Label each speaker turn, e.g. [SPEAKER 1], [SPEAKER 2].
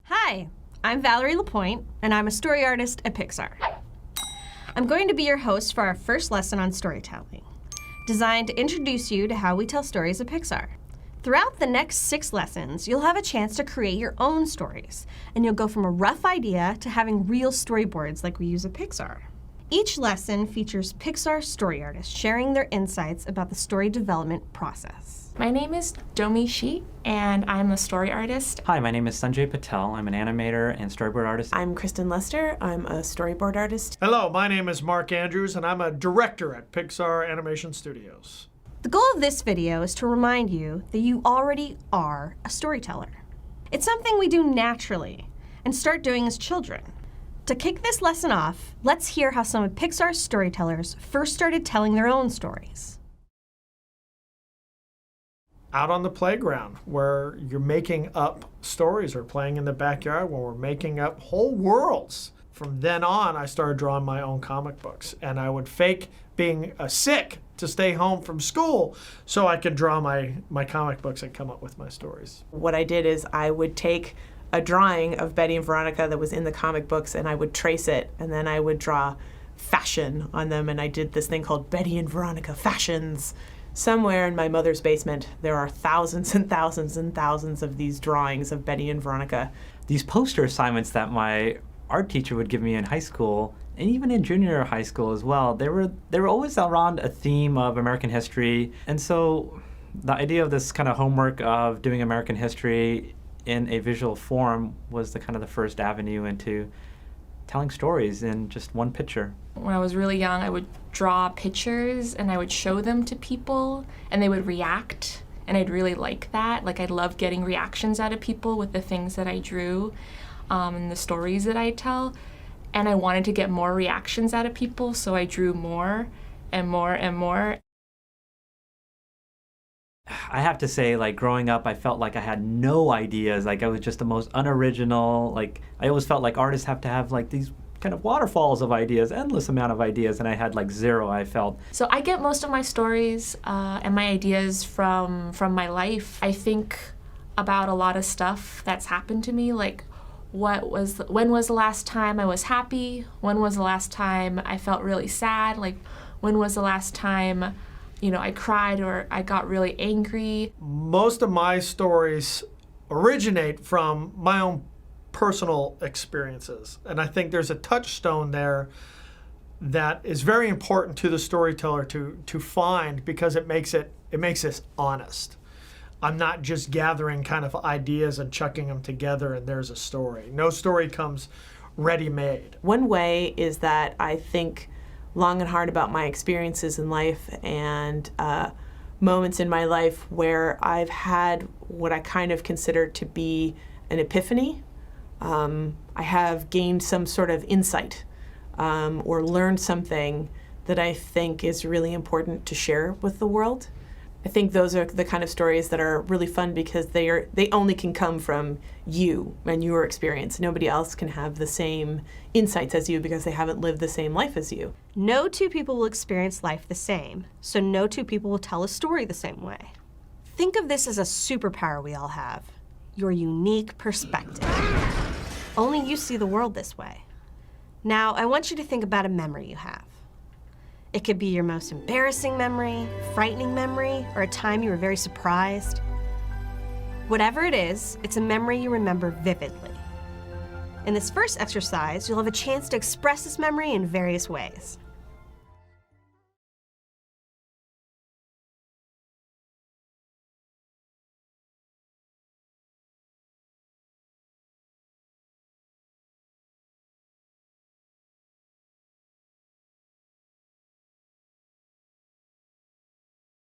[SPEAKER 1] Hi, I'm Valerie Lapointe, and I'm a story artist at Pixar. I'm going to be your host for our first lesson on storytelling, designed to introduce you to how we tell stories at Pixar. Throughout the next 6 lessons, you'll have a chance to create your own stories, and you'll go from a rough idea to having real storyboards like we use at Pixar. Each lesson features Pixar story artists sharing their insights about the story development process.
[SPEAKER 2] My name is Domi Shi, and I'm a story artist.
[SPEAKER 3] Hi, my name is Sanjay Patel. I'm an animator and storyboard artist.
[SPEAKER 4] I'm Kristen Lester. I'm a storyboard artist.
[SPEAKER 5] Hello, my name is Mark Andrews, and I'm a director at Pixar Animation Studios.
[SPEAKER 1] The goal of this video is to remind you that you already are a storyteller. It's something we do naturally and start doing as children. To kick this lesson off, let's hear how some of Pixar's storytellers first started telling their own stories.
[SPEAKER 5] Out on the playground, where you're making up stories, or playing in the backyard where we're making up whole worlds. From then on, I started drawing my own comic books, and I would fake being sick to stay home from school so I could draw my comic books and come up with my stories.
[SPEAKER 4] What I did is I would take a drawing of Betty and Veronica that was in the comic books, and I would trace it, and then I would draw fashion on them, and I did this thing called Betty and Veronica Fashions. Somewhere in my mother's basement, there are thousands and thousands and thousands of these drawings of Betty and Veronica.
[SPEAKER 3] These poster assignments that my art teacher would give me in high school, and even in junior high school as well, they were always around a theme of American history. And so the idea of this kind of homework of doing American history in a visual form was the first avenue into telling stories in just one picture.
[SPEAKER 2] When I was really young, I would draw pictures and I would show them to people and they would react, and I'd really like that. Like, I love getting reactions out of people with the things that I drew and the stories that I tell. And I wanted to get more reactions out of people, so I drew more and more and more.
[SPEAKER 3] I have to say, like, growing up, I felt like I had no ideas. Like, I was just the most unoriginal. Like, I always felt like artists have to have like these kind of waterfalls of ideas, endless amount of ideas, and I had like zero, I felt.
[SPEAKER 2] So I get most of my stories and my ideas from my life. I think about a lot of stuff that's happened to me, like when was the last time I was happy? When was the last time I felt really sad? Like, when was the last time, I cried or I got really angry?
[SPEAKER 5] Most of my stories originate from my own personal experiences. And I think there's a touchstone there that is very important to the storyteller to find, because it makes us honest. I'm not just gathering kind of ideas and chucking them together and there's a story. No story comes ready-made.
[SPEAKER 4] One way is that I think long and hard about my experiences in life and moments in my life where I've had what I kind of consider to be an epiphany. I have gained some sort of insight or learned something that I think is really important to share with the world. I think those are the kind of stories that are really fun because they only can come from you and your experience. Nobody else can have the same insights as you because they haven't lived the same life as you.
[SPEAKER 1] No two people will experience life the same, so no two people will tell a story the same way. Think of this as a superpower we all have, your unique perspective. Only you see the world this way. Now, I want you to think about a memory you have. It could be your most embarrassing memory, frightening memory, or a time you were very surprised. Whatever it is, it's a memory you remember vividly. In this first exercise, you'll have a chance to express this memory in various ways.